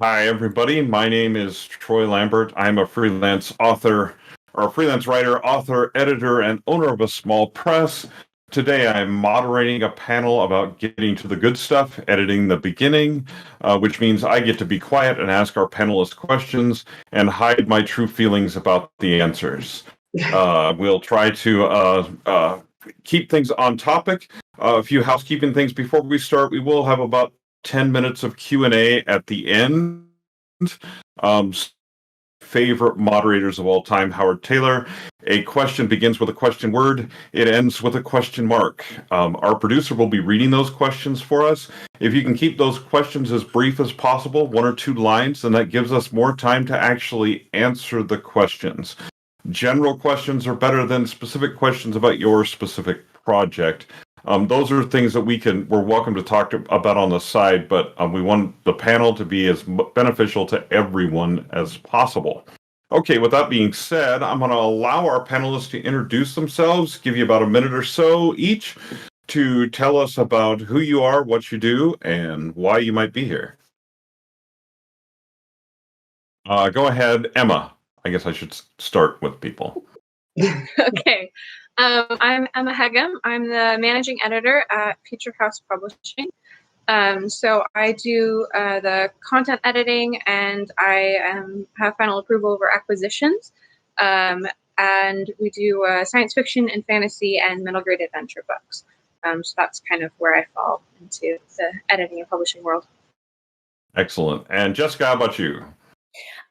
Hi, everybody. My name is Troy Lambert. I'm a freelance author, or a freelance writer, author, editor, and owner of a small press. Today, I'm moderating a panel about getting to the good stuff, editing the beginning, which means I get to be quiet and ask our panelists questions and hide my true feelings about the answers. We'll try to keep things on topic. A few housekeeping things before we start. We will have about 10 minutes of Q&A at the end. Um, Favorite moderators of all time, Howard Taylor. A question begins with a question word. It ends with a question mark. Our producer will be reading those questions for us. If you can keep those questions as brief as possible, 1 or 2 lines, then that gives us more time to actually answer the questions. General questions are better than specific questions about your specific project. Those are things that we're welcome to talk about on the side, but we want the panel to be as beneficial to everyone as possible. Okay, with that being said, I'm going to allow our panelists to introduce themselves, give you about a minute or so each to tell us about who you are, what you do, and why you might be here. Go ahead, Emma. I guess I should start with people. Okay. I'm Emma Hegam. I'm the managing editor at Future House Publishing. So I do the content editing, and I have final approval over acquisitions. And we do science fiction and fantasy and middle grade adventure books. So that's kind of where I fall into the editing and publishing world. Excellent. And Jessica, how about you?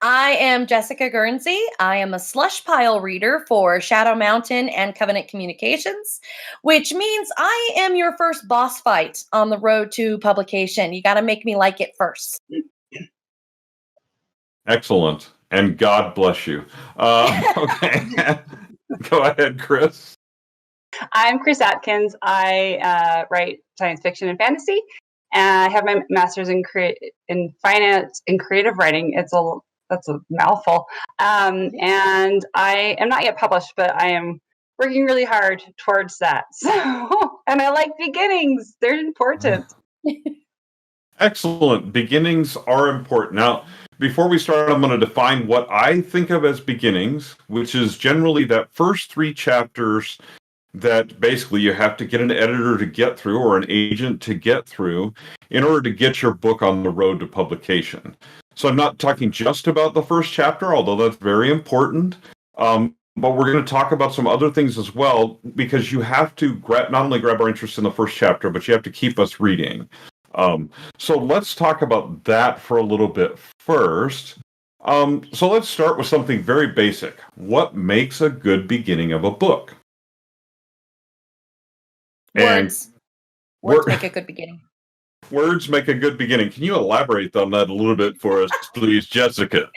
I am Jessica Guernsey. I am a slush pile reader for Shadow Mountain and Covenant Communications, which means I am your first boss fight on the road to publication. You got to make me like it first. Excellent. And God bless you. Okay. Go ahead, Kris. I'm Kris Atkins. I write science fiction and fantasy. And I have my master's in finance and creative writing. That's a mouthful. And I am not yet published, but I am working really hard towards that. So, and I like beginnings. They're important. Excellent. Beginnings are important. Now, before we start, I'm going to define what I think of as beginnings, which is generally that first 3 chapters that basically you have to get an editor to get through or an agent to get through in order to get your book on the road to publication. So I'm not talking just about the first chapter, although that's very important. But we're going to talk about some other things as well, because you have to not only grab our interest in the first chapter, but you have to keep us reading. So let's talk about that for a little bit first. So let's start with something very basic. What makes a good beginning of a book? Words. Words make a good beginning. Words make a good beginning. Can you elaborate on that a little bit for us, please, Jessica?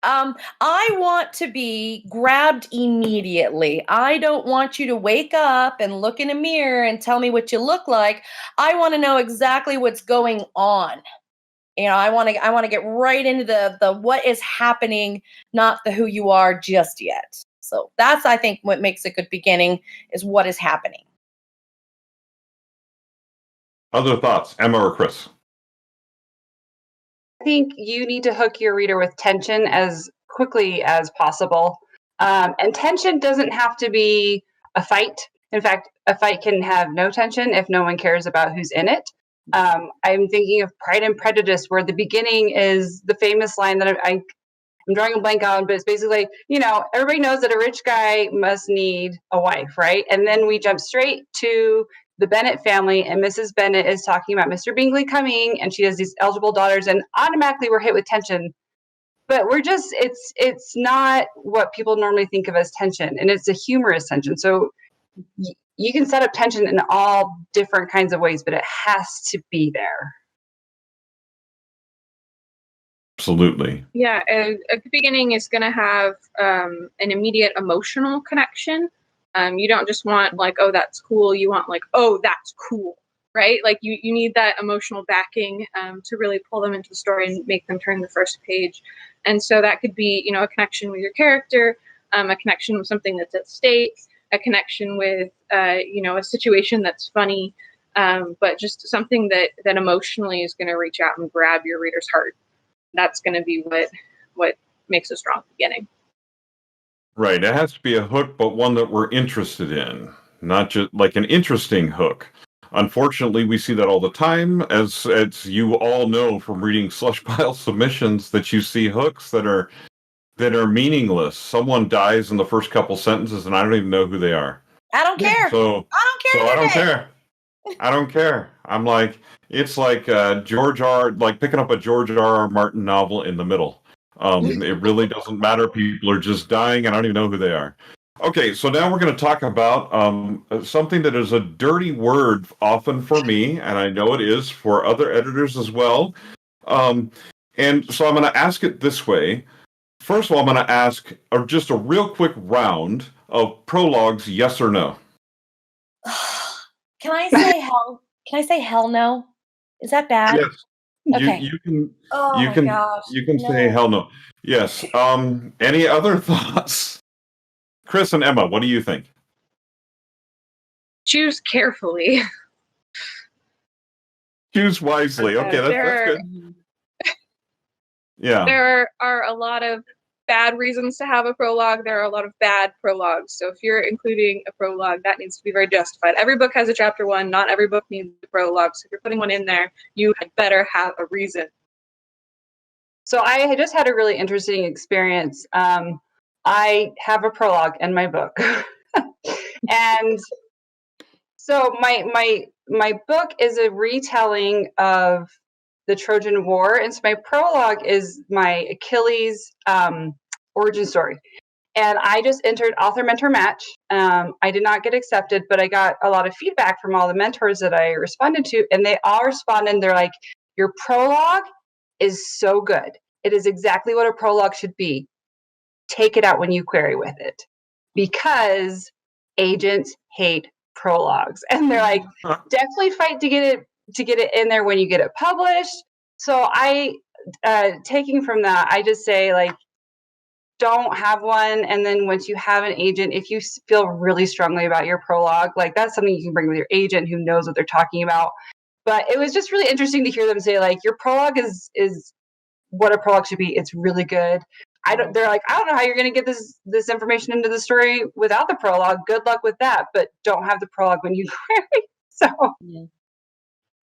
I want to be grabbed immediately. I don't want you to wake up and look in a mirror and tell me what you look like. I want to know exactly what's going on. You know, I want to get right into the what is happening, not the who you are just yet. So that's, I think, what makes a good beginning is what is happening. Other thoughts, Emma or Kris? I think you need to hook your reader with tension as quickly as possible. And tension doesn't have to be a fight. In fact, a fight can have no tension if no one cares about who's in it. I'm thinking of Pride and Prejudice, where the beginning is the famous line that I'm drawing a blank on, but it's basically, everybody knows that a rich guy must need a wife, right? And then we jump straight to the Bennet family, and Mrs. Bennet is talking about Mr. Bingley coming, and she has these eligible daughters, and automatically we're hit with tension. But it's not what people normally think of as tension, and it's a humorous tension. So you can set up tension in all different kinds of ways, but it has to be there. Absolutely. Yeah, a good beginning is going to have an immediate emotional connection. You don't just want like, oh, that's cool. You want like, oh, that's cool, right? Like you need that emotional backing to really pull them into the story and make them turn the first page. And so that could be, a connection with your character, a connection with something that's at stake, a connection with, a situation that's funny, but just something that emotionally is going to reach out and grab your reader's heart. that's going to be what makes a strong beginning. Right. It has to be a hook, but one that we're interested in, not just like an interesting hook. Unfortunately, we see that all the time, as you all know from reading slush pile submissions, that you see hooks that are meaningless. Someone dies in the first couple sentences, and I don't even know who they are. I don't care. So I don't care. I don't care. I don't care. I'm like, it's like like picking up a George R.R. Martin novel in the middle. It really doesn't matter. People are just dying, and I don't even know who they are. Okay, so now we're going to talk about something that is a dirty word often for me, and I know it is for other editors as well. And so I'm going to ask it this way. First of all, I'm going to ask just a real quick round of prologues, yes or no. Can I say hell? Can I say hell no? Is that bad? Yes. Okay. You can. Oh You my can. gosh. You can No. say hell no. Yes. Any other thoughts? Kris and Emma, what do you think? Choose carefully. Choose wisely. Okay, that's good. Yeah. There are a lot of bad reasons to have a prologue. There are a lot of bad prologues. So if you're including a prologue, that needs to be very justified. Every book has a chapter 1. Not every book needs a prologue. So if you're putting one in there, you had better have a reason. So I just had a really interesting experience. I have a prologue in my book. And so my book is a retelling of the Trojan War, and so my prologue is my Achilles origin story. And I just entered author mentor match. I did not get accepted, but I got a lot of feedback from all the mentors that I responded to, and they all responded. They're like, "Your prologue is so good. It is exactly what a prologue should be. Take it out when you query with it, because agents hate prologues." And they're like, definitely fight to get it in there when you get it published. So I, taking from that, I just say, like, don't have one. And then once you have an agent, if you feel really strongly about your prologue, like, that's something you can bring with your agent who knows what they're talking about. But it was just really interesting to hear them say, like, your prologue is what a prologue should be. It's really good. They're like, I don't know how you're going to get this information into the story without the prologue. Good luck with that, but don't have the prologue when you query. So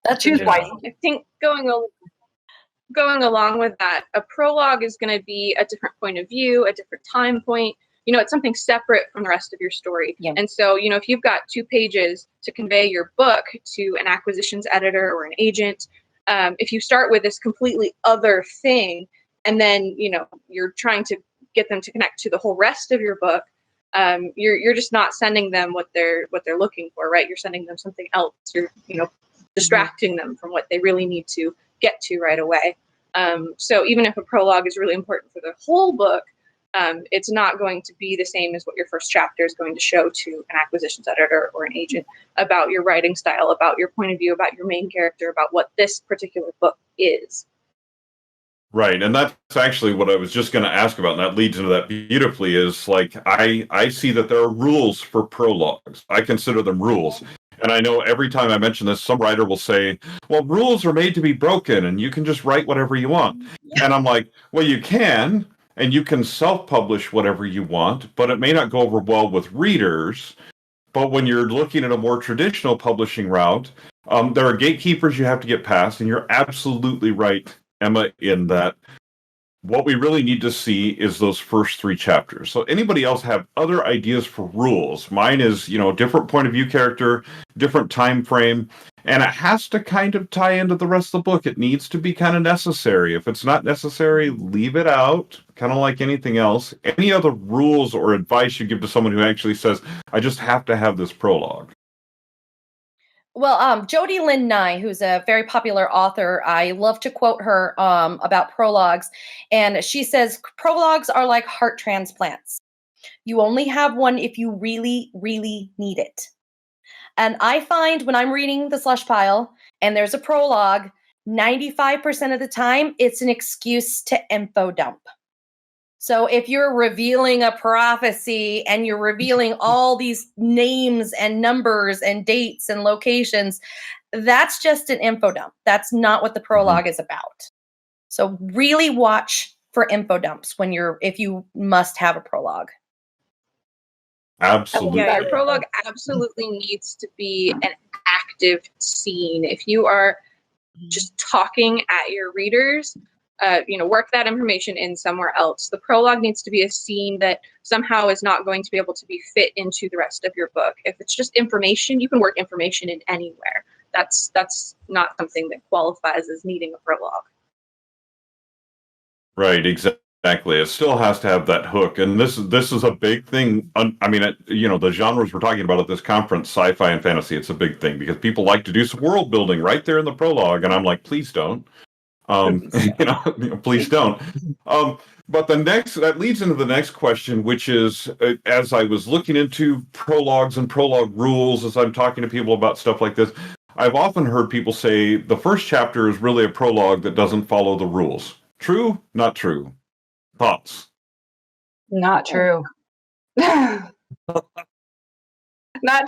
That's choose wisely. I think going along with that, a prologue is going to be a different point of view, a different time point. You know, it's something separate from the rest of your story. Yeah. And so, you know, if you've got 2 pages to convey your book to an acquisitions editor or an agent, if you start with this completely other thing, and then, you know, you're trying to get them to connect to the whole rest of your book, you're just not sending them what they're looking for, right? You're sending them something else. You're, you know, distracting them from what they really need to get to right away. So even if a prologue is really important for the whole book, it's not going to be the same as what your first chapter is going to show to an acquisitions editor or an agent about your writing style, about your point of view, about your main character, about what this particular book is. Right, and that's actually what I was just going to ask about, and that leads into that beautifully, is like, I see that there are rules for prologues. I consider them rules. And I know every time I mention this, some writer will say, well, rules are made to be broken, and you can just write whatever you want. And I'm like, well, you can, and you can self-publish whatever you want, but it may not go over well with readers. But when you're looking at a more traditional publishing route, there are gatekeepers you have to get past, and you're absolutely right, Emma, in that what we really need to see is those first 3 chapters. So anybody else have other ideas for rules? Mine is, you know, different point of view character, different time frame, and it has to kind of tie into the rest of the book. It needs to be kind of necessary. If it's not necessary, leave it out, kind of like anything else. Any other rules or advice you give to someone who actually says, I just have to have this prologue? Well, Jodi Lynn Nye, who's a very popular author, I love to quote her about prologues. And she says, prologues are like heart transplants. You only have one if you really, really need it. And I find when I'm reading the slush pile and there's a prologue, 95% of the time, it's an excuse to info dump. So if you're revealing a prophecy and you're revealing all these names and numbers and dates and locations, that's just an info dump. That's not what the prologue is about. So really watch for info dumps if you must have a prologue. Absolutely. Yeah, your prologue absolutely needs to be an active scene. If you are just talking at your readers, work that information in somewhere else. The prologue needs to be a scene that somehow is not going to be able to be fit into the rest of your book. If it's just information, you can work information in anywhere. That's not something that qualifies as needing a prologue. Right, exactly. It still has to have that hook, and this is a big thing. The genres we're talking about at this conference, sci-fi and fantasy, it's a big thing because people like to do some world building right there in the prologue, and I'm like, please don't. Please don't. But that leads into the next question, which is, as I was looking into prologues and prologue rules, as I'm talking to people about stuff like this, I've often heard people say the first chapter is really a prologue that doesn't follow the rules. True? Not true? Thoughts? Not true. Not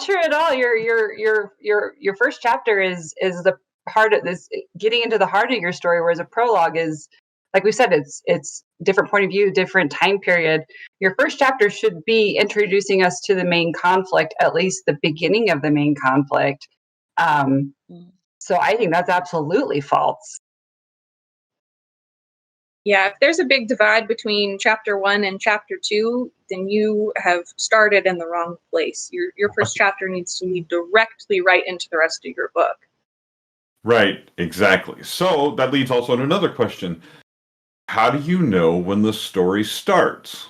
true at all. Your first chapter is the heart of this, getting into the heart of your story, whereas a prologue is, like we said, it's different point of view, different time period. Your first chapter should be introducing us to the main conflict, at least the beginning of the main conflict. So I think that's absolutely false. Yeah, if there's a big divide between chapter 1 and chapter 2, then you have started in the wrong place. Your first chapter needs to lead directly right into the rest of your book. Right, exactly. So that leads also to another question. How do you know when the story starts?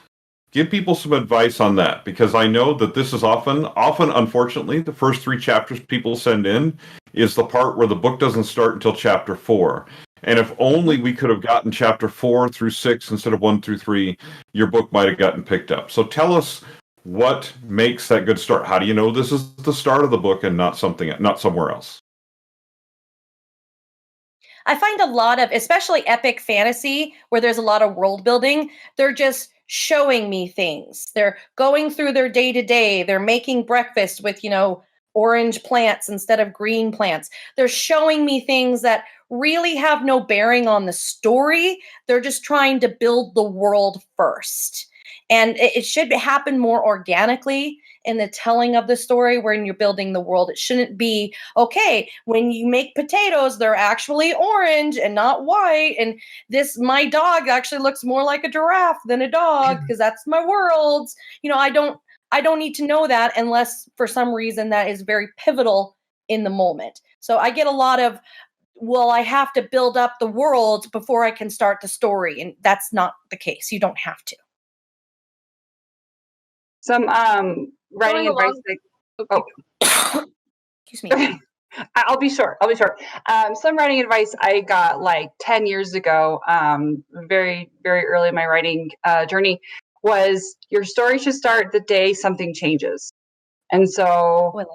Give people some advice on that, because I know that this is often, unfortunately, the first 3 chapters people send in is the part where the book doesn't start until chapter 4. And if only we could have gotten chapter 4 through 6 instead of 1 through 3, your book might have gotten picked up. So tell us what makes that good start. How do you know this is the start of the book and not somewhere else? I find a lot of, especially epic fantasy, where there's a lot of world building, they're just showing me things. They're going through their day to day. They're making breakfast with, orange plants instead of green plants. They're showing me things that really have no bearing on the story. They're just trying to build the world first. And it should happen more organically in the telling of the story when you're building the world. It shouldn't be, okay, when you make potatoes, they're actually orange and not white. And my dog actually looks more like a giraffe than a dog because that's my world. I don't need to know that unless for some reason that is very pivotal in the moment. So I get a lot of, well, I have to build up the world before I can start the story. And that's not the case. You don't have to. Some writing advice. Excuse me. I'll be short. Some writing advice I got like 10 years ago, very, very early in my writing journey, was your story should start the day something changes. And so I like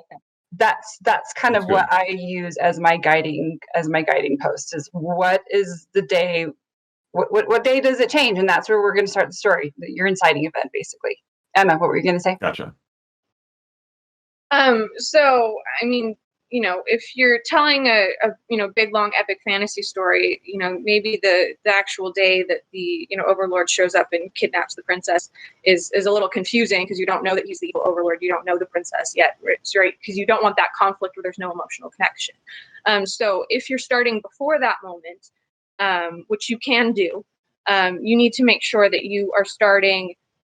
that. That's kind of That's what I use as my guiding post is what is the day, what day does it change? And that's where we're going to start the story, your inciting event, basically. Emma, what were you going to say? Gotcha. So, if you're telling a big, long, epic fantasy story, maybe the actual day that the, overlord shows up and kidnaps the princess is a little confusing because you don't know that he's the evil overlord. You don't know the princess yet, right? Because you don't want that conflict where there's no emotional connection. So if you're starting before that moment, which you can do, you need to make sure that you are starting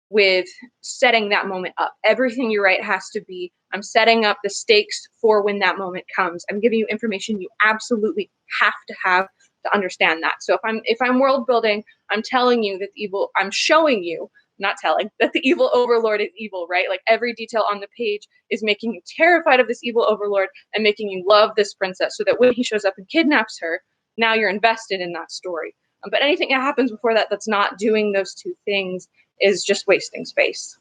with setting that moment up. Everything you write has to be, I'm setting up the stakes for when that moment comes. I'm giving you information you absolutely have to understand that. So if I'm world building, I'm telling you that I'm showing you, not telling, that the evil overlord is evil, right? Like every detail on the page is making you terrified of this evil overlord and making you love this princess so that when he shows up and kidnaps her, now you're invested in that story. But anything that happens before that that's not doing those two things is just wasting space.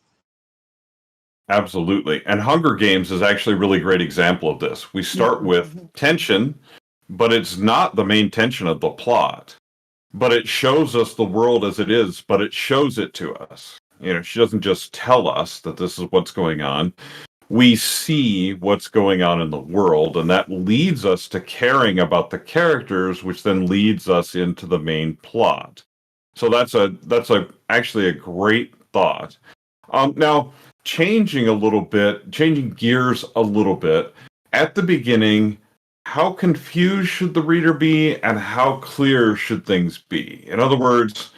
Absolutely. And Hunger Games is actually a really great example of this. We start with tension, but it's not the main tension of the plot. But it shows us the world as it is, but it shows it to us. She doesn't just tell us that this is what's going on. we see what's going on in the world, and that leads us to caring about the characters, which then leads us into the main plot. So that's actually a great thought. Now, changing gears a little bit, at the beginning, how confused should the reader be, and how clear should things be? In other words,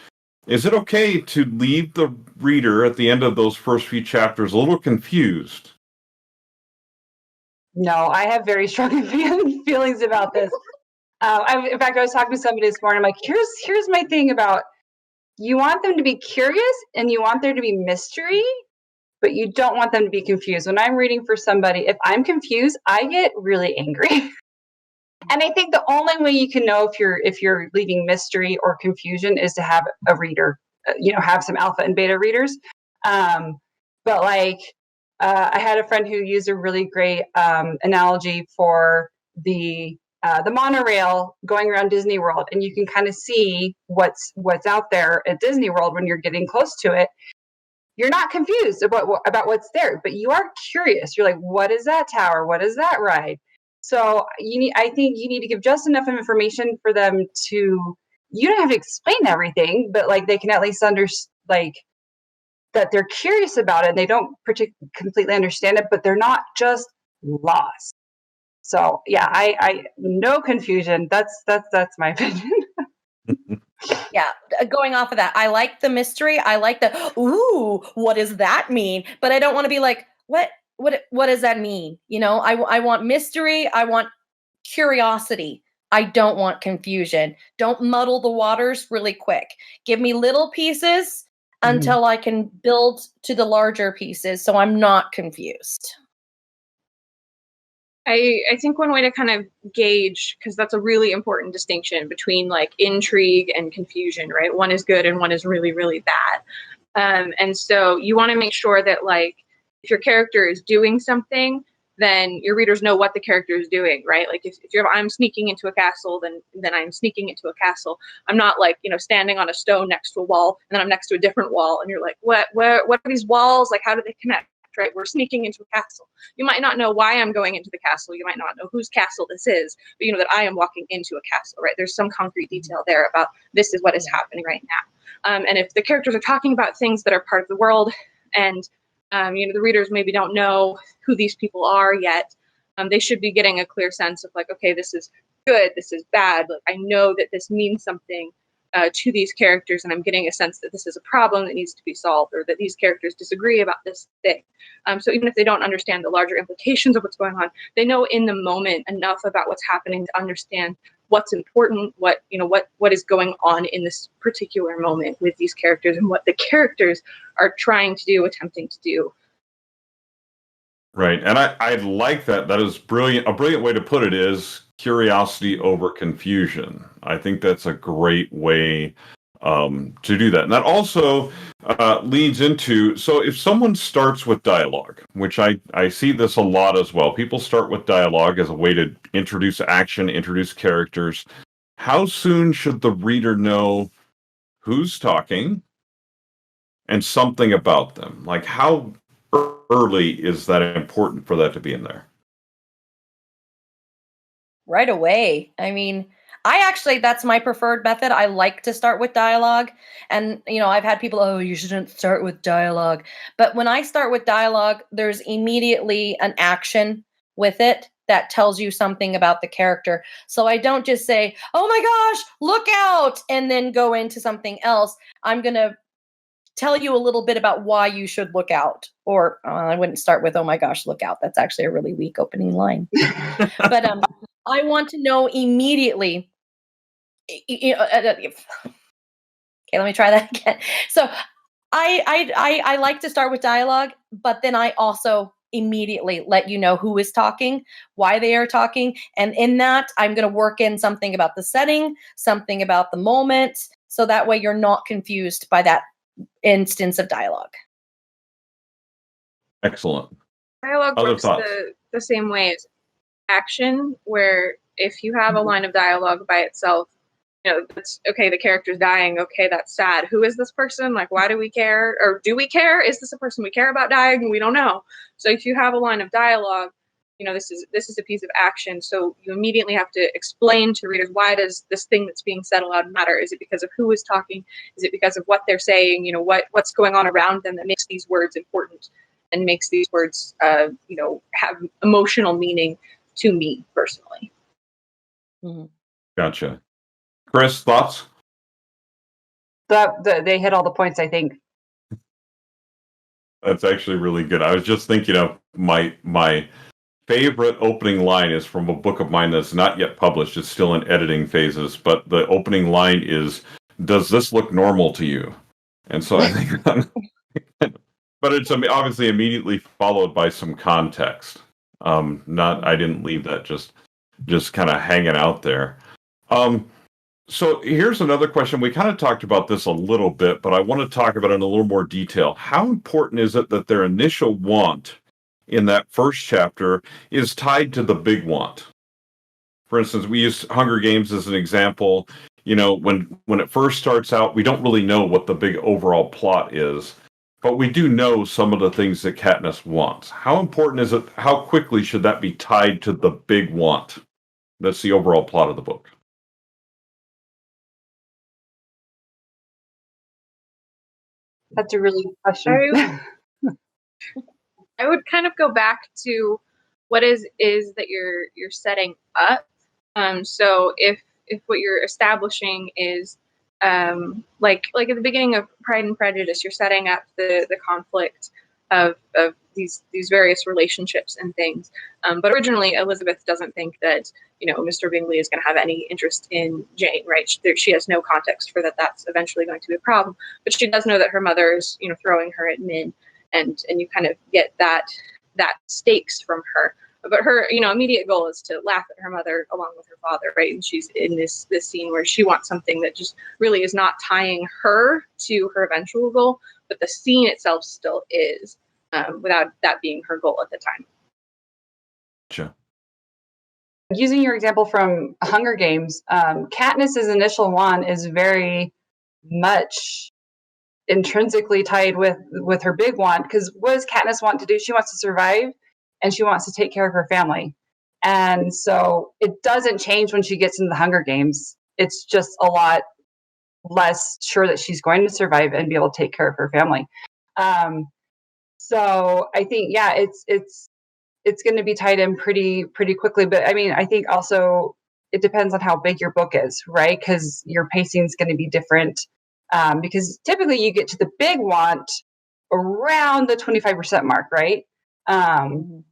is it okay to leave the reader at the end of those first few chapters a little confused? No, I have very strong feelings about this. In fact, I was talking to somebody this morning. I'm like, here's my thing about, you want them to be curious and you want there to be mystery, but you don't want them to be confused. When I'm reading for somebody, if I'm confused, I get really angry. And I think the only way you can know if you're leaving mystery or confusion is to have a reader, have some alpha and beta readers. But like, I had a friend who used a really great analogy for the monorail going around Disney World, and you can kind of see what's out there at Disney World when you're getting close to it. You're not confused about what's there, but you are curious. You're like, what is that tower? What is that ride? So I think you need to give just enough information for them to. You don't have to explain everything, but like they can at least understand, that they're curious about it. And they don't completely understand it, but they're not just lost. So yeah, I no confusion. That's my opinion. Yeah, going off of that, I like the mystery. I like the, ooh, what does that mean? But I don't want to be like, what does that mean? I want mystery. I want curiosity. I don't want confusion. Don't muddle the waters really quick. Give me little pieces until I can build to the larger pieces, so I'm not confused. I think one way to kind of gauge, because that's a really important distinction between like intrigue and confusion, right? One is good and one is really, really bad. And so you want to make sure that like if your character is doing something, then your readers know what the character is doing, right? Like if I'm sneaking into a castle, then I'm sneaking into a castle. I'm not like, standing on a stone next to a wall and then I'm next to a different wall and you're like, what are these walls? Like, how do they connect? Right? We're sneaking into a castle. You might not know why I'm going into the castle. You might not know whose castle this is, but you know that I am walking into a castle, right? There's some concrete detail there about this is what is happening right now. And if the characters are talking about things that are part of the world and the readers maybe don't know who these people are yet, they should be getting a clear sense of like, okay, this is good, this is bad. Like, I know that this means something to these characters, and I'm getting a sense that this is a problem that needs to be solved, or that these characters disagree about this thing. So even if they don't understand the larger implications of what's going on, they know in the moment enough about what's happening to understand what's important, what is going on in this particular moment with these characters, and what the characters are trying to do, attempting to do. Right, and I like that. That is brilliant. A brilliant way to put it is curiosity over confusion. I think that's a great way to do that. And that also leads into, so if someone starts with dialogue, which I see this a lot as well, people start with dialogue as a way to introduce action, introduce characters. How soon should the reader know who's talking and something about them? Like, how early is that important for that to be in there? Right away. I mean, that's my preferred method. I like to start with dialogue. And, I've had people, oh, you shouldn't start with dialogue. But when I start with dialogue, there's immediately an action with it that tells you something about the character. So I don't just say, oh my gosh, look out, and then go into something else. I'm going to tell you a little bit about why you should look out. Or I wouldn't start with, oh my gosh, look out. That's actually a really weak opening line. But I want to know immediately. Okay, let me try that again. So I like to start with dialogue, but then I also immediately let you know who is talking, why they are talking, and in that I'm going to work in something about the setting, something about the moment, so that way you're not confused by that instance of dialogue. Excellent. Dialogue Other works thoughts? the same way as action, where if you have a line of dialogue by itself, that's okay. The character's dying. Okay, that's sad. Who is this person? Like, why do we care? Or do we care? Is this a person we care about dying? We don't know. So if you have a line of dialogue, this is a piece of action. So you immediately have to explain to readers, why does this thing that's being said aloud matter? Is it because of who is talking? Is it because of what they're saying? What's going on around them that makes these words important and makes these words, have emotional meaning to me personally. Mm-hmm. Gotcha. Kris, thoughts? They hit all the points, I think. That's actually really good. I was just thinking of my favorite opening line is from a book of mine that's not yet published. It's still in editing phases, but the opening line is, "Does this look normal to you?" And so I think, but it's obviously immediately followed by some context. I didn't leave that just kind of hanging out there. So here's another question. We kind of talked about this a little bit, but I want to talk about it in a little more detail. How important is it that their initial want in that first chapter is tied to the big want? For instance, we use Hunger Games as an example. When it first starts out, we don't really know what the big overall plot is, but we do know some of the things that Katniss wants. How important is it? How quickly should that be tied to the big want? That's the overall plot of the book. That's a really good question. I would kind of go back to what is that you're setting up. So if what you're establishing is like at the beginning of Pride and Prejudice, you're setting up the conflict of these various relationships and things. But originally, Elizabeth doesn't think that Mr. Bingley is going to have any interest in Jane, right? She has no context for that. That's eventually going to be a problem. But she does know that her mother is throwing her at Min, and you kind of get that stakes from her. But her immediate goal is to laugh at her mother along with her father, right? And she's in this scene where she wants something that just really is not tying her to her eventual goal, but the scene itself still is, without that being her goal at the time. Sure. Using your example from Hunger Games, Katniss's initial want is very much intrinsically tied with her big want, because what does Katniss want to do? She wants to survive, and she wants to take care of her family. And so it doesn't change when she gets into the Hunger Games. It's just a lot less sure that she's going to survive and be able to take care of her family. So I think, yeah, it's going to be tied in pretty quickly. But I mean, I think also it depends on how big your book is, right? Because your pacing is going to be different. Because typically you get to the big want around the 25% mark, right?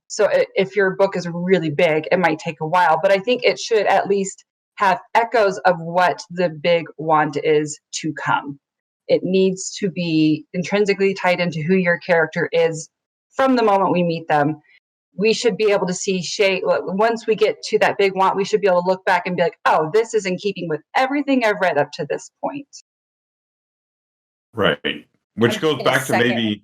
So if your book is really big, it might take a while, but I think it should at least have echoes of what the big want is to come. It needs to be intrinsically tied into who your character is from the moment we meet them. We should be able to see once we get to that big want, we should be able to look back and be like, oh, this is in keeping with everything I've read up to this point. Right. Which goes back to maybe...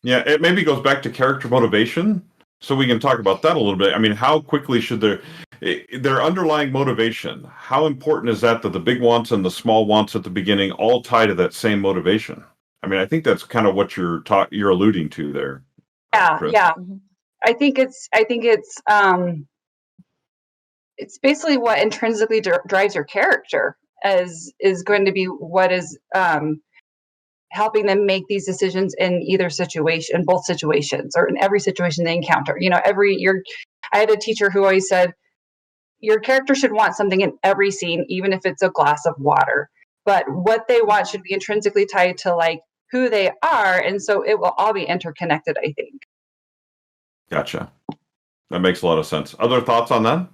Yeah, it maybe goes back to character motivation. So we can talk about that a little bit. I mean, how quickly should their underlying motivation, how important is that the big wants and the small wants at the beginning all tie to that same motivation? I mean, I think that's kind of what you're alluding to there. Yeah, Kris. yeah. I think it's basically what intrinsically drives your character is going to be what is helping them make these decisions in both situations, or in every situation they encounter. I had a teacher who always said, your character should want something in every scene, even if it's a glass of water. But what they want should be intrinsically tied to like who they are, and so it will all be interconnected, I think. Gotcha. That makes a lot of sense. Other thoughts on that?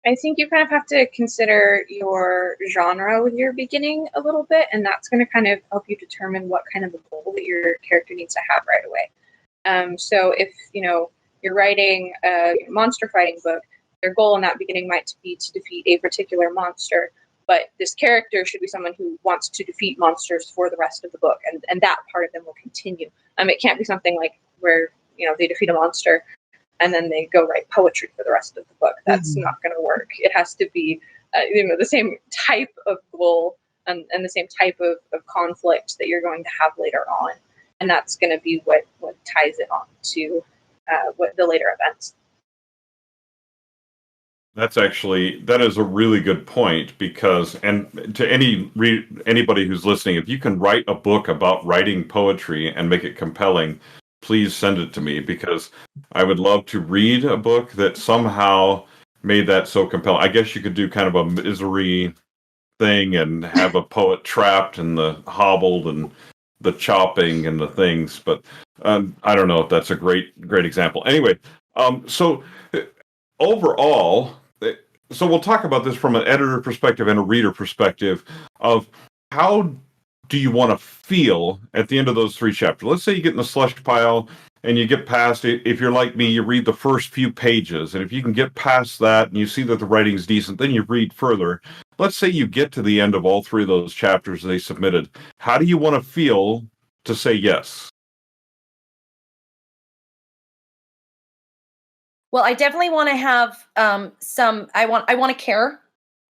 I think you kind of have to consider your genre with your beginning a little bit, and that's going to kind of help you determine what kind of a goal that your character needs to have right away. So if you're writing a monster fighting book, their goal in that beginning might be to defeat a particular monster, but this character should be someone who wants to defeat monsters for the rest of the book, and that part of them will continue. It can't be something like where they defeat a monster and then they go write poetry for the rest of the book. That's not going to work. It has to be, the same type of goal and the same type of conflict that you're going to have later on. And that's going to be what ties it on to what the later events. That is a really good point, because, and to anybody who's listening, if you can write a book about writing poetry and make it compelling, please send it to me, because I would love to read a book that somehow made that so compelling. I guess you could do kind of a misery thing and have a poet trapped in the hobbled and the chopping and the things, but I don't know if that's a great example. Anyway, so overall, so we'll talk about this from an editor perspective and a reader perspective of how do you want to feel at the end of those 3 chapters. Let's say you get in the slush pile and you get past it. If you're like me, you read the first few pages, and if you can get past that and you see that the writing's decent, then you read further. Let's say you get to the end of all 3 of those chapters they submitted. How do you want to feel to say yes? Well, I definitely want to have I want to care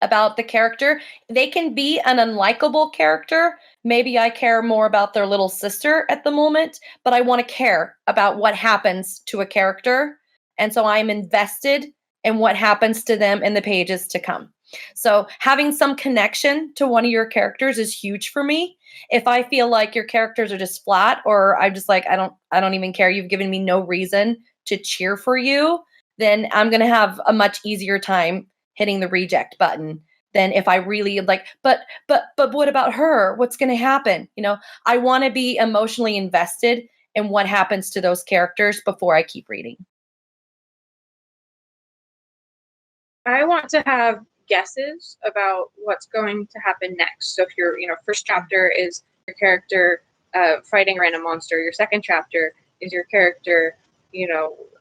about the character. They can be an unlikable character. Maybe I care more about their little sister at the moment, but I want to care about what happens to a character. And so I'm invested in what happens to them in the pages to come. So having some connection to one of your characters is huge for me. If I feel like your characters are just flat, or I'm just like, I don't even care, you've given me no reason to cheer for you, then I'm going to have a much easier time hitting the reject button than if I really like, but what about her? What's going to happen? I want to be emotionally invested in what happens to those characters before I keep reading. I want to have guesses about what's going to happen next. So if your first chapter is your character fighting a random monster, your second chapter is your character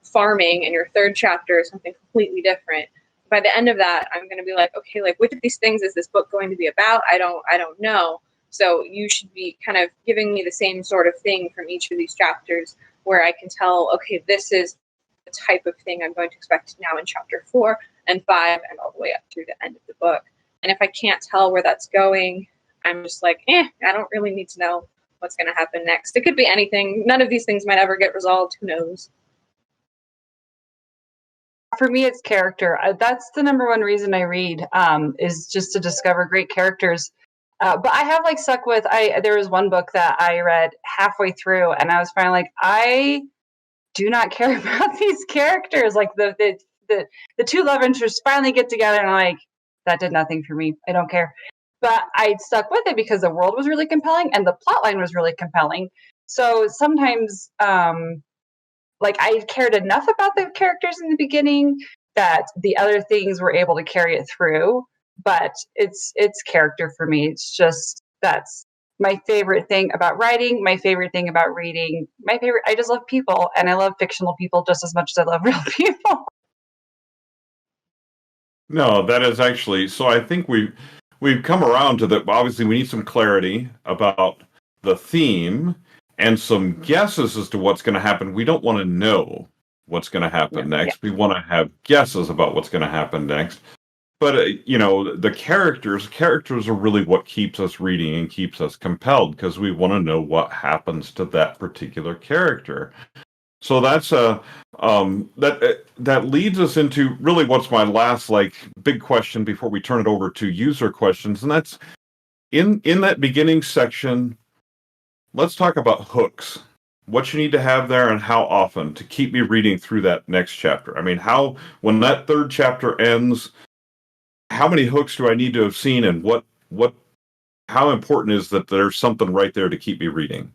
farming, and your third chapter is something completely different. By the end of that, I'm going to be like, okay, like which of these things is this book going to be about? I don't know. So you should be kind of giving me the same sort of thing from each of these chapters, where I can tell, okay, this is the type of thing I'm going to expect now in chapter 4 and 5 and all the way up through the end of the book. And if I can't tell where that's going, I'm just like, I don't really need to know what's going to happen next. It could be anything. None of these things might ever get resolved. Who knows? For me, it's character. That's the number one reason I read, is just to discover great characters. But I have stuck with, there was one book that I read halfway through, and I was finally like, I do not care about these characters. Like the 2 love interests finally get together, and I'm like, that did nothing for me. I don't care. But I stuck with it because the world was really compelling and the plot line was really compelling. So sometimes, I cared enough about the characters in the beginning that the other things were able to carry it through. But it's character for me. It's just, that's my favorite thing about writing, my favorite thing about reading. I just love people, and I love fictional people just as much as I love real people. No, that is actually, so I think we've come around to that. Obviously, we need some clarity about the theme and some guesses as to what's going to happen. We don't want to know what's going to happen next. We want to have guesses about what's going to happen next. But, the characters are really what keeps us reading and keeps us compelled, because we want to know what happens to that particular character. So that's that leads us into really what's my last big question before we turn it over to user questions, and that's in that beginning section. Let's talk about hooks. What you need to have there, and how often to keep me reading through that next chapter. I mean, when that 3rd chapter ends, how many hooks do I need to have seen, and how important is that there's something right there to keep me reading?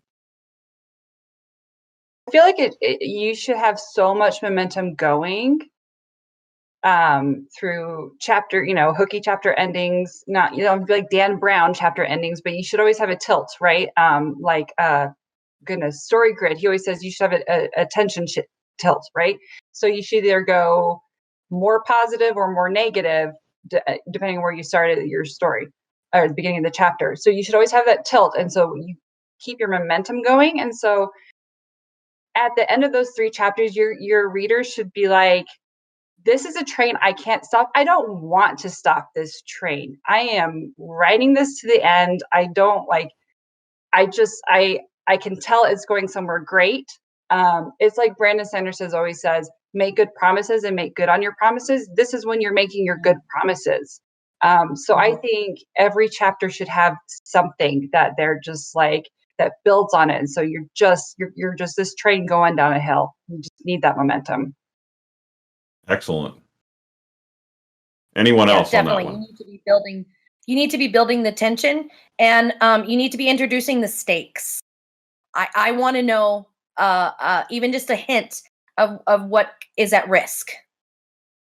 I feel like you should have so much momentum going through chapter, hooky chapter endings, not, like Dan Brown chapter endings, but you should always have a tilt, right? Story grid. He always says you should have a tension tilt, right? So you should either go more positive or more negative, depending on where you started your story or at the beginning of the chapter. So you should always have that tilt. And so you keep your momentum going. And so at the end of those 3 chapters, your readers should be like, this is a train I can't stop. I don't want to stop this train. I am writing this to the end. I don't like, I can tell it's going somewhere great. It's like Brandon Sanderson always says, make good promises and make good on your promises. This is when you're making your good promises. So I think every chapter should have something that they're just like, that builds on it. And so you're just this train going down a hill. You just need that momentum. Excellent. Anyone else definitely. on that one? You need to be building the tension, and you need to be introducing the stakes. I want to know even just a hint of what is at risk.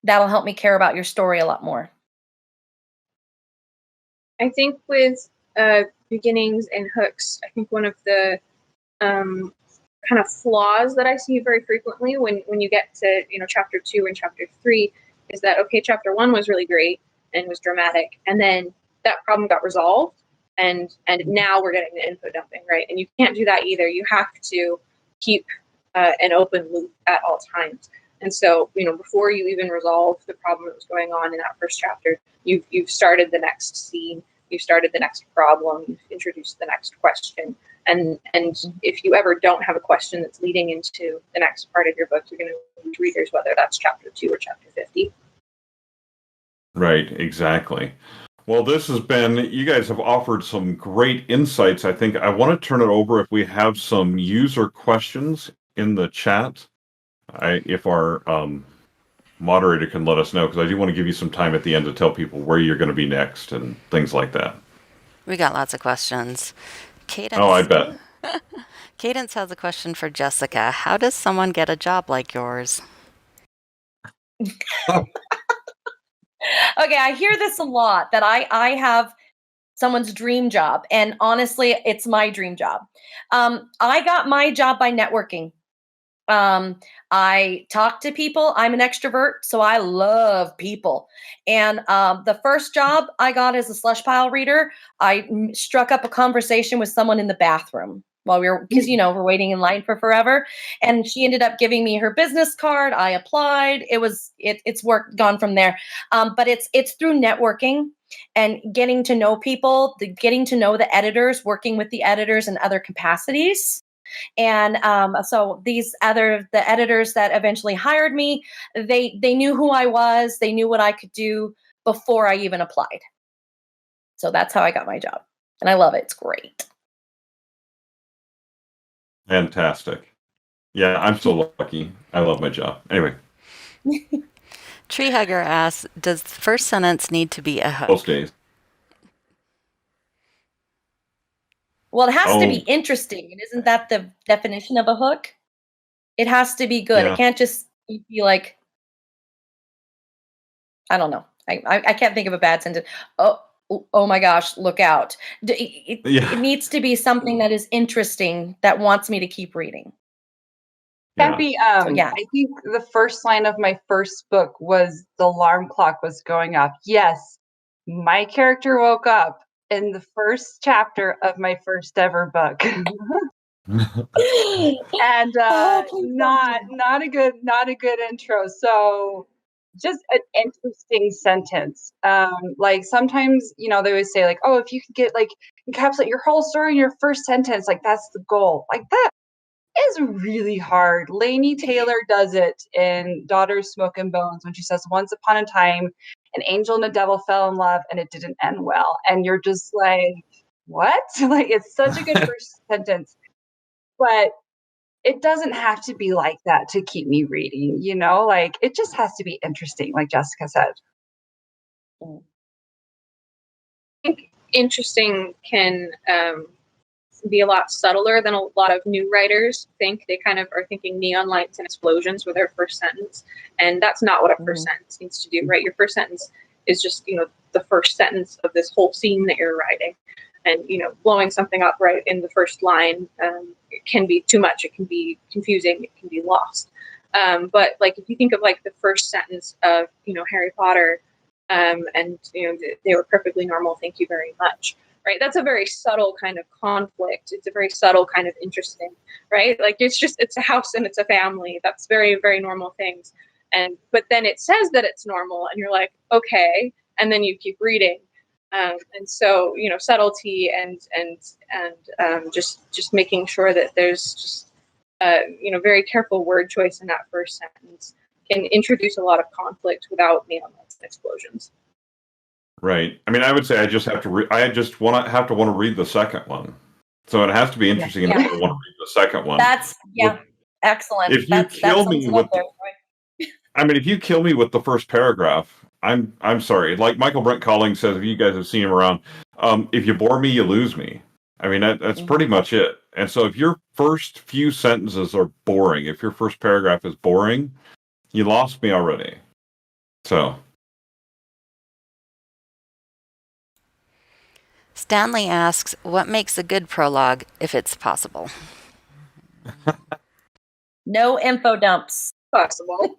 That'll help me care about your story a lot more. I think with beginnings and hooks, I think one of the kind of flaws that I see very frequently when you get to chapter 2 and chapter 3 is that, okay, chapter 1 was really great and was dramatic, and then that problem got resolved, and now we're getting the info dumping, right? And you can't do that either. You have to keep an open loop at all times. And so, before you even resolve the problem that was going on in that first chapter, you've started the next scene, you've started the next problem, you've introduced the next question. And if you ever don't have a question that's leading into the next part of your book, you're going to lose readers, whether that's chapter 2 or chapter 50. Right, exactly. Well, this has been, you guys have offered some great insights. I think I want to turn it over if we have some user questions in the chat. If our moderator can let us know, because I do want to give you some time at the end to tell people where you're going to be next and things like that. We got lots of questions. Cadence, I bet. Cadence has a question for Jessica. How does someone get a job like yours? Okay, I hear this a lot, that I have someone's dream job, and honestly, it's my dream job. I got my job by networking. I talk to people. I'm an extrovert, so I love people. And the first job I got as a slush pile reader, I struck up a conversation with someone in the bathroom while because we're waiting in line for forever. And she ended up giving me her business card. I applied. It's gone from there. But it's through networking and getting to know people, getting to know the editors, working with the editors in other capacities. And so the editors that eventually hired me, they knew who I was, they knew what I could do before I even applied. So that's how I got my job, and I love it. It's great. Fantastic. Yeah, I'm so lucky. I love my job. Anyway. Treehugger asks, does the first sentence need to be a hook? Most days. Well, it has to be interesting. And isn't that the definition of a hook? It has to be good. Yeah. It can't just be like, I don't know. I can't think of a bad sentence. Oh my gosh, look out. It needs to be something that is interesting, that wants me to keep reading. Can't be, I think the first line of my first book was the alarm clock was going off. Yes, my character woke up in the first chapter of my first ever book. And not a good intro. So just an interesting sentence. Like sometimes, they always say like, oh, if you could get like encapsulate your whole story in your first sentence, like that's the goal. Like that is really hard. Laini Taylor does it in Daughters, Smoke and Bones when she says, once upon a time, an angel and a devil fell in love and it didn't end well. And you're just like, what? Like, it's such a good first sentence. But it doesn't have to be like that to keep me reading, like it just has to be interesting, like Jessica said. I think interesting can be a lot subtler than a lot of new writers think. They kind of are thinking neon lights and explosions with their first sentence, and that's not what a first sentence needs to do, right? Your first sentence is just the first sentence of this whole scene that you're writing, and blowing something up right in the first line it can be too much. It can be confusing. It can be lost. But like if you think of like the first sentence of Harry Potter, and they were perfectly normal, thank you very much. right? That's a very subtle kind of conflict. It's a very subtle kind of interesting, right? Like it's a house and it's a family. That's very, very normal things. But then it says that it's normal and you're like, okay. And then you keep reading. And so, subtlety and just making sure that there's just, very careful word choice in that first sentence can introduce a lot of conflict without neon-lights and explosions. Right. I mean, I would say I just have to. I just want to read the second one, so it has to be interesting enough to want to read the second one. That's excellent. If you kill me with, if you kill me with the first paragraph, I'm sorry. Like Michael Brent Collings says, if you guys have seen him around, if you bore me, you lose me. I mean, that's pretty much it. And so, if your first few sentences are boring, if your first paragraph is boring, you lost me already. So. Stanley asks, what makes a good prologue, if it's possible? No info dumps. Possible.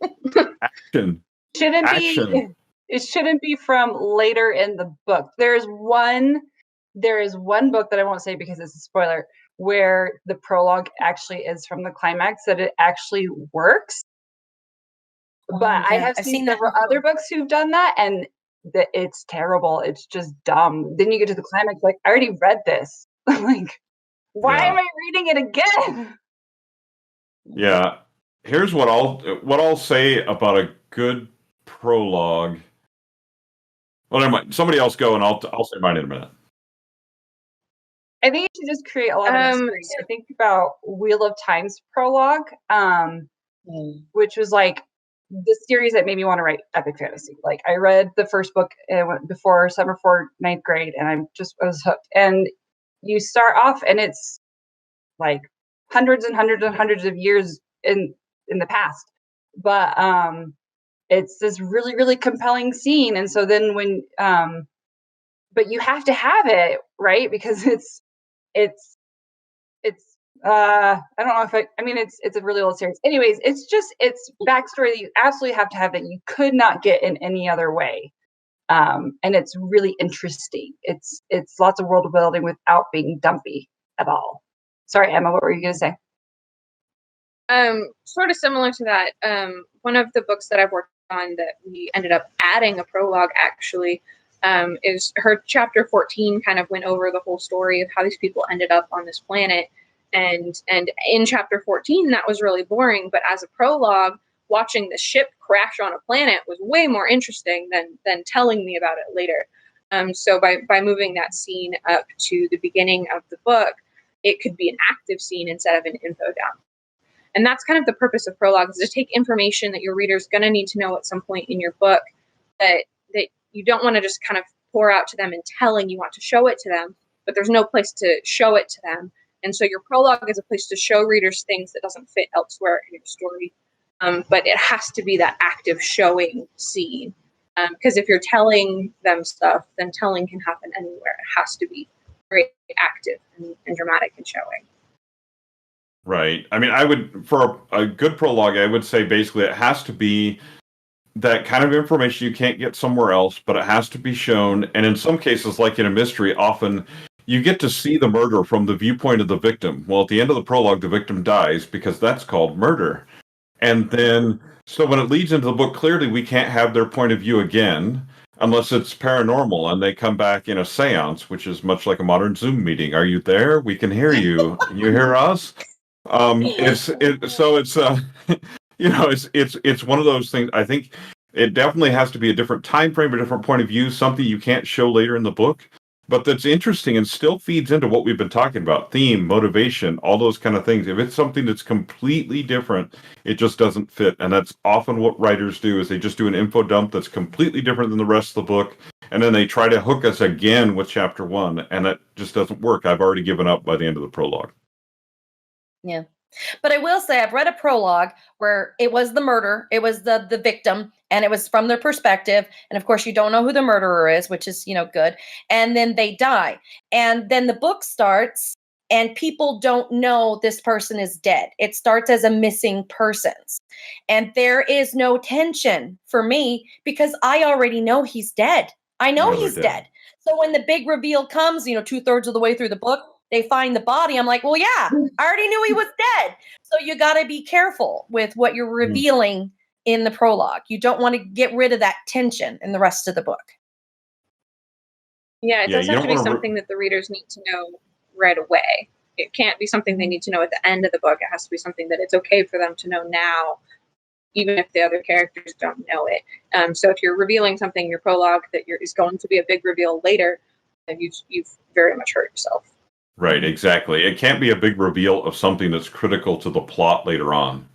Action. It shouldn't be from later in the book. There is one book that I won't say because it's a spoiler, where the prologue actually is from the climax, that it actually works. But I have seen several other books who've done that, and it's terrible. It's just dumb. Then you get to the climax, like, I already read this. Like, why am I reading it again? Yeah. Here's what I'll say about a good prologue. Well, never mind. Somebody else go, and I'll say mine in a minute. I think you should just create a lot of mystery. I think about Wheel of Time's prologue, which was like the series that made me want to write epic fantasy. Like, I read the first book before summer for 9th grade, and I was hooked. And you start off, and it's like hundreds and hundreds and hundreds of years in the past, but it's this really, really compelling scene. And so then when but you have to have it, right? Because it's I don't know if it's a really old series. Anyways, it's backstory that you absolutely have to have that you could not get in any other way. And it's really interesting. It's lots of world building without being dumpy at all. Sorry, Emma, what were you going to say? Sort of similar to that. One of the books that I've worked on that we ended up adding a prologue actually is her chapter 14 kind of went over the whole story of how these people ended up on this planet. And in chapter 14, that was really boring. But as a prologue, watching the ship crash on a planet was way more interesting than telling me about it later. So by moving that scene up to the beginning of the book, it could be an active scene instead of an info dump. And that's kind of the purpose of prologues, is to take information that your reader's going to need to know at some point in your book that you don't want to just kind of pour out to them in telling. You want to show it to them, but there's no place to show it to them. And so your prologue is a place to show readers things that doesn't fit elsewhere in your story. But it has to be that active showing scene. Because if you're telling them stuff, then telling can happen anywhere. It has to be very active and dramatic and showing. Right. I mean, for a good prologue, I would say basically it has to be that kind of information you can't get somewhere else, but it has to be shown. And in some cases, like in a mystery, often you get to see the murder from the viewpoint of the victim. Well, at the end of the prologue, the victim dies because that's called murder. And then, so when it leads into the book, clearly we can't have their point of view again unless it's paranormal and they come back in a seance, which is much like a modern Zoom meeting. Are you there? We can hear you. Can you hear us? It's one of those things. I think it definitely has to be a different time frame, a different point of view, something you can't show later in the book, but that's interesting and still feeds into what we've been talking about: theme, motivation, all those kind of things. If it's something that's completely different, it just doesn't fit. And that's often what writers do, is they just do an info dump that's completely different than the rest of the book, and then they try to hook us again with chapter 1, and that just doesn't work. I've already given up by the end of the prologue. Yeah. But I will say I've read a prologue where it was the murder, it was the victim, and it was from their perspective. And of course, you don't know who the murderer is, which is, good. And then they die. And then the book starts and people don't know this person is dead. It starts as a missing persons. And there is no tension for me because I already know he's dead. I know they're he's dead. So when the big reveal comes, 2/3 of the way through the book, they find the body. I'm like, well, yeah, I already knew he was dead. So you got to be careful with what you're revealing in the prologue. You don't want to get rid of that tension in the rest of the book. Yeah, it Yeah, does you have to don't be wanna something that the readers need to know right away. It can't be something they need to know at the end of the book. It has to be something that it's okay for them to know now, even if the other characters don't know it. So if you're revealing something in your prologue that is going to be a big reveal later, then you've very much hurt yourself. Right, exactly. It can't be a big reveal of something that's critical to the plot later on.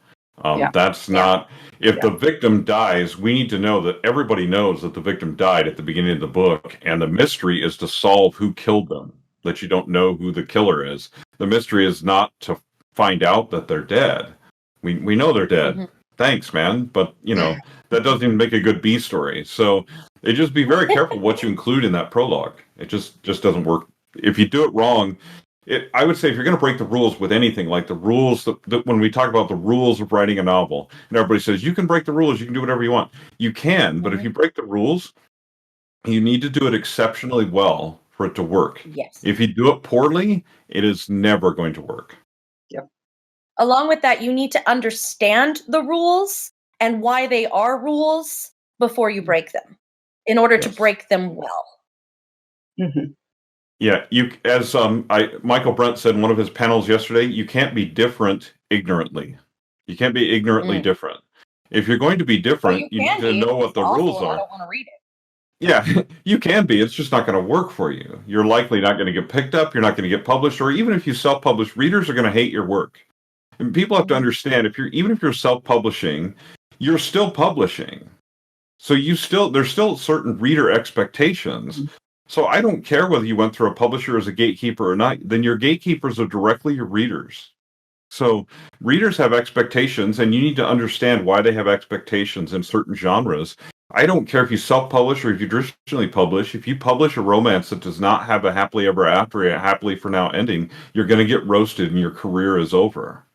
That's not. If the victim dies, we need to know that everybody knows that the victim died at the beginning of the book, and the mystery is to solve who killed them. That you don't know who the killer is. The mystery is not to find out that they're dead. We know they're dead. Mm-hmm. Thanks, man. But that doesn't even make a good B story. So just be very careful what you include in that prologue. It just doesn't work. If you do it wrong, I would say if you're going to break the rules with anything, like the rules that when we talk about the rules of writing a novel, and everybody says you can break the rules, you can do whatever you want. You can, but if you break the rules, you need to do it exceptionally well for it to work. Yes. If you do it poorly, it is never going to work. Yep. Along with that, you need to understand the rules and why they are rules before you break them, in order to break them well. Mm-hmm. Yeah, as Michael Brent said in one of his panels yesterday, you can't be different ignorantly. You can't be ignorantly different. If you're going to be different, you need to know what the rules are. I don't want to read it. Yeah, you can be. It's just not going to work for you. You're likely not going to get picked up. You're not going to get published, or even if you self-publish, readers are going to hate your work. And people have to understand even if you're self-publishing, you're still publishing. So there's still certain reader expectations. So I don't care whether you went through a publisher as a gatekeeper or not, then your gatekeepers are directly your readers. So readers have expectations, and you need to understand why they have expectations in certain genres. I don't care if you self-publish or if you traditionally publish. If you publish a romance that does not have a happily ever after, a happily for now ending, you're going to get roasted and your career is over.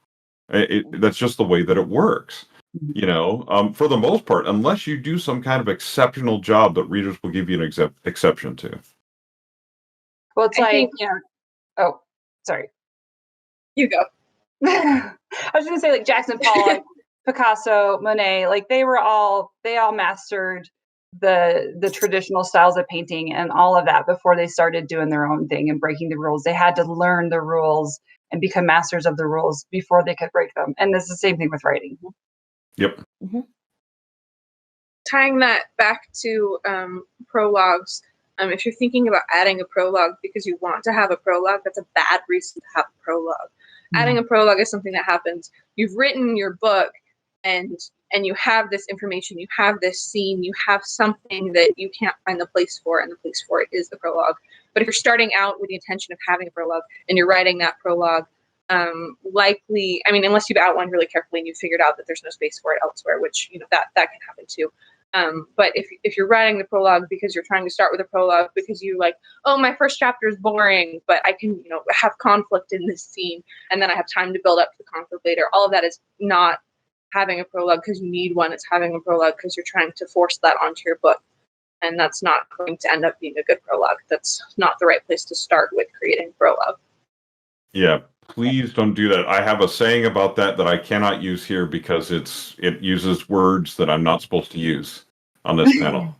That's just the way that it works. For the most part, unless you do some kind of exceptional job that readers will give you an exception to. Well, it's oh, sorry. You go. I was going to say, like, Jackson Pollock, Picasso, Monet, like they all mastered the traditional styles of painting and all of that before they started doing their own thing and breaking the rules. They had to learn the rules and become masters of the rules before they could break them. And it's the same thing with writing. Yep. Mm-hmm. Tying that back to prologues, if you're thinking about adding a prologue because you want to have a prologue, that's a bad reason to have a prologue. Mm-hmm. Adding a prologue is something that happens. You've written your book and you have this information, you have this scene, you have something that you can't find the place for, and the place for it is the prologue. But if you're starting out with the intention of having a prologue and you're writing that prologue, likely, unless you've outlined really carefully and you've figured out that there's no space for it elsewhere, which, that can happen too. But if you're writing the prologue because you're trying to start with a prologue because you like, oh, my first chapter is boring, but I can, have conflict in this scene, and then I have time to build up to the conflict later. All of that is not having a prologue because you need one. It's having a prologue because you're trying to force that onto your book. And that's not going to end up being a good prologue. That's not the right place to start with creating prologue. Yeah, please don't do that. I have a saying about that I cannot use here because it uses words that I'm not supposed to use on this panel.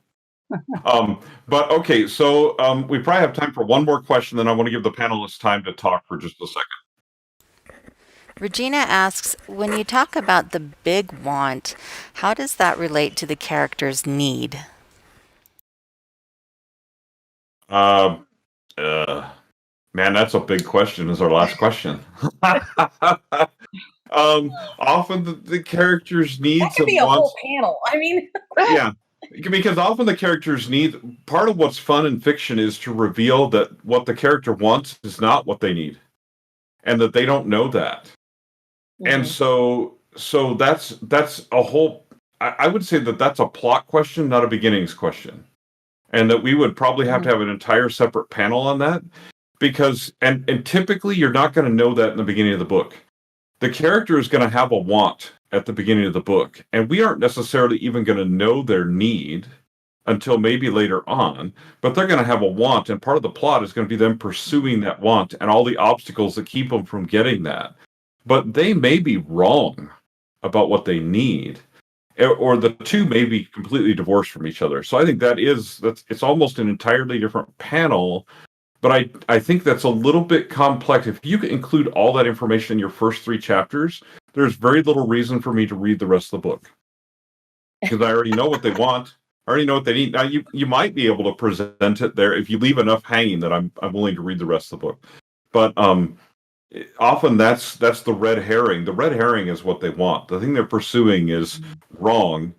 But okay, so we probably have time for one more question, then I want to give the panelists time to talk for just a second. Regina asks, when you talk about the big want, how does that relate to the character's need? Man, that's a big question. Is our last question. Often the character's needs that could be a whole panel. Yeah, because often the character's need. Part of what's fun in fiction is to reveal that what the character wants is not what they need, and that they don't know that. Mm-hmm. And so that's a whole. I would say that's a plot question, not a beginnings question, and that we would probably have to have an entire separate panel on that. Because and typically you're not going to know that in the beginning of the book. The character is going to have a want at the beginning of the book, and we aren't necessarily even going to know their need until maybe later on, but they're going to have a want, and part of the plot is going to be them pursuing that want and all the obstacles that keep them from getting that. But they may be wrong about what they need, or the two may be completely divorced from each other. So I think it's almost an entirely different panel. But I think that's a little bit complex. If you can include all that information in your first 3 chapters, there's very little reason for me to read the rest of the book, because I already know what they want. I already know what they need. Now you might be able to present it there if you leave enough hanging that I'm willing to read the rest of the book. But often that's the red herring. The red herring is what they want. The thing they're pursuing is wrong,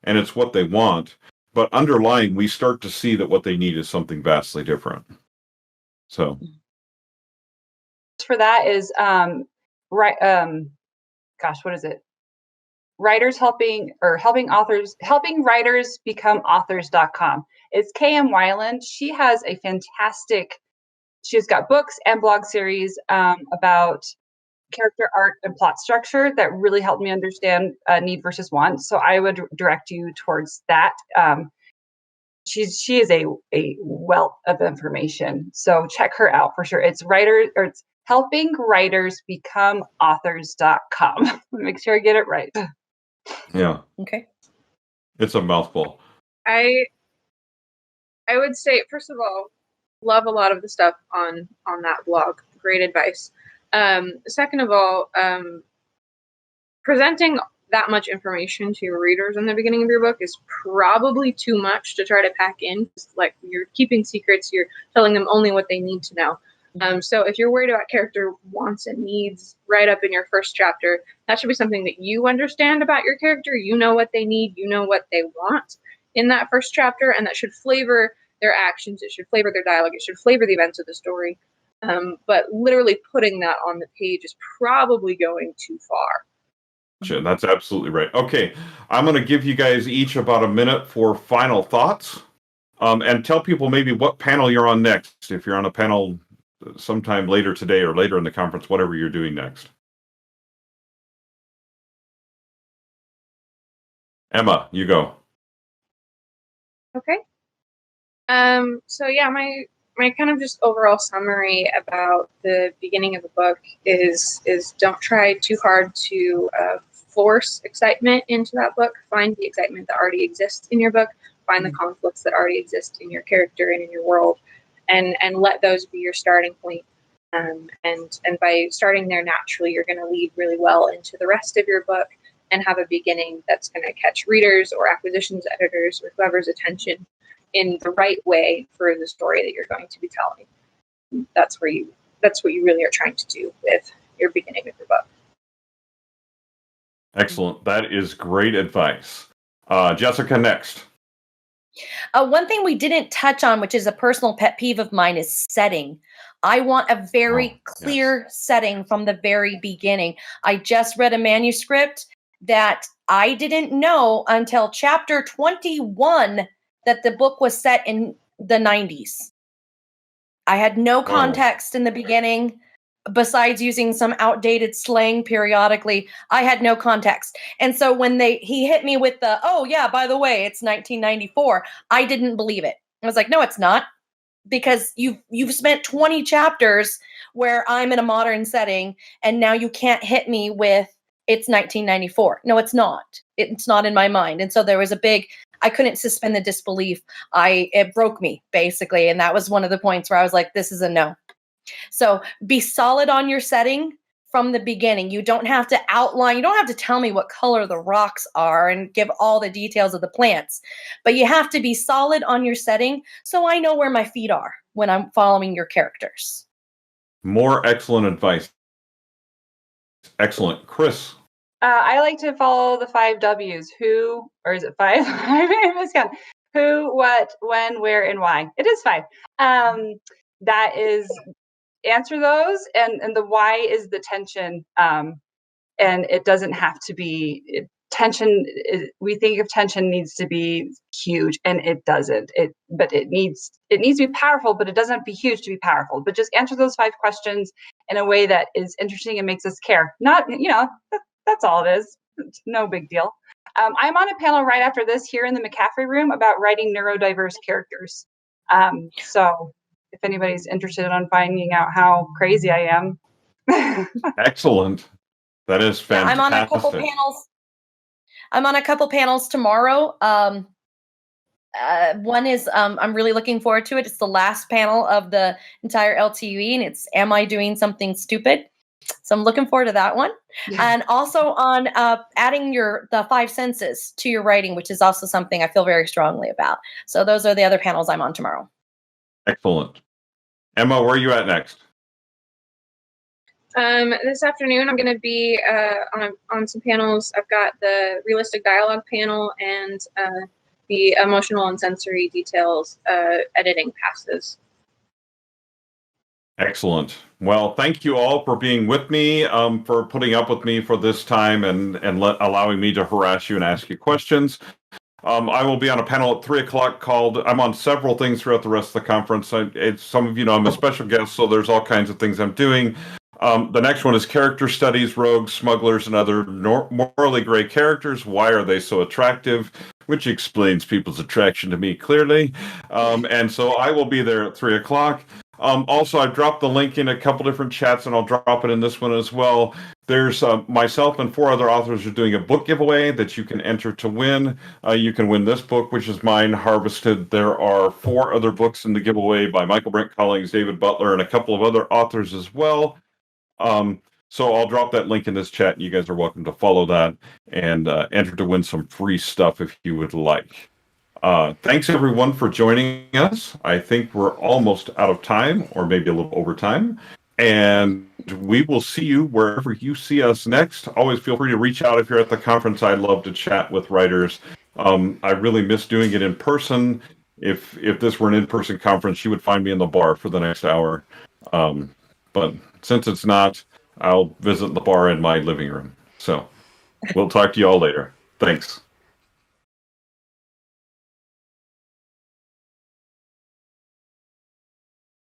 and it's what they want. But underlying, we start to see that what they need is something vastly different. So for that is what is it? Helping writers become authors.com. It's KM Weiland. She's got books and blog series about character art and plot structure that really helped me understand need versus want. So I would direct you towards that. She is a wealth of information. So check her out for sure. It's helping writers become authors.com. Make sure I get it right. yeah. Okay. It's a mouthful. I would say, first of all, love a lot of the stuff on that blog. Great advice. Second of all, presenting that much information to your readers in the beginning of your book is probably too much to try to pack in. Like, you're keeping secrets, you're telling them only what they need to know. So if you're worried about character wants and needs right up in your first chapter, that should be something that you understand about your character. You know what they need, you know what they want in that first chapter, and that should flavor their actions, it should flavor their dialogue, it should flavor the events of the story. But literally putting that on the page is probably going too far. That's absolutely right. Okay, I'm going to give you guys each about a minute for final thoughts, and tell people maybe what panel you're on next. If you're on a panel sometime later today or later in the conference, whatever you're doing next. Emma, you go. Okay. So yeah, my kind of just overall summary about the beginning of the book is don't try too hard to force excitement into that book. Find the excitement that already exists in your book. Find the conflicts that already exist in your character and in your world, and let those be your starting point. And by starting there naturally, you're going to lead really well into the rest of your book and have a beginning that's going to catch readers or acquisitions editors or whoever's attention in the right way for the story that you're going to be telling. That's what you really are trying to do with your beginning of your book. Excellent. That is great advice. Jessica, next. One thing we didn't touch on, which is a personal pet peeve of mine, is setting. I want a very clear setting from the very beginning. I just read a manuscript that I didn't know until chapter 21 that the book was set in the 90s. I had no context in the beginning, besides using some outdated slang periodically. I had no context. And so when he hit me with the, oh yeah, by the way, it's 1994, I didn't believe it. I was like, no, it's not. Because you've spent 20 chapters where I'm in a modern setting, and now you can't hit me with it's 1994. No, it's not. It's not in my mind. And so there was I couldn't suspend the disbelief. It broke me, basically. And that was one of the points where I was like, this is a no. So be solid on your setting from the beginning. You don't have to outline, you don't have to tell me what color the rocks are and give all the details of the plants, but you have to be solid on your setting so I know where my feet are when I'm following your characters. More excellent advice. Excellent. Kris. I like to follow the 5 W's. Who, or is it 5? I miscount. Who, what, when, where, and why. It is 5. That is, answer those, and the why is the tension. And it doesn't have to be tension. We think of tension needs to be huge, and it doesn't. But it needs to be powerful, but it doesn't be huge to be powerful. But just answer those 5 questions in a way that is interesting and makes us care. Not, that's all it is. It's no big deal. I'm on a panel right after this here in the McCaffrey room about writing neurodiverse characters. So if anybody's interested in finding out how crazy I am. Excellent. That is Yeah, fantastic. I'm on a couple panels. I'm on a couple panels tomorrow. One is I'm really looking forward to it. It's the last panel of the entire LTUE, and it's "Am I Doing Something Stupid?" So I'm looking forward to that one. And also on adding the 5 senses to your writing, which is also something I feel very strongly about. So those are the other panels I'm on tomorrow. Excellent. Emma, where are you at next? This afternoon, I'm going to be on some panels. I've got the realistic dialogue panel and the emotional and sensory details editing passes. Excellent. Well, thank you all for being with me, for putting up with me for this time and allowing me to harass you and ask you questions. I will be on a panel at 3:00 called, I'm on several things throughout the rest of the conference. Some of you know I'm a special guest, so there's all kinds of things I'm doing. The next one is character studies, rogues, smugglers, and other morally gray characters. Why are they so attractive? Which explains people's attraction to me clearly. And so I will be there at 3:00. Also, I've dropped the link in a couple different chats, and I'll drop it in this one as well. There's myself and 4 other authors are doing a book giveaway that you can enter to win. You can win this book, which is mine, Harvested. There are 4 other books in the giveaway by Michael Brent Collings, David Butler, and a couple of other authors as well. So I'll drop that link in this chat. You guys are welcome to follow that and enter to win some free stuff if you would like. Thanks everyone for joining us. I think we're almost out of time, or maybe a little over time. And we will see you wherever you see us next. Always feel free to reach out if you're at the conference. I'd love to chat with writers. I really miss doing it in person. If this were an in-person conference, you would find me in the bar for the next hour. But since it's not, I'll visit the bar in my living room. So we'll talk to you all later. Thanks.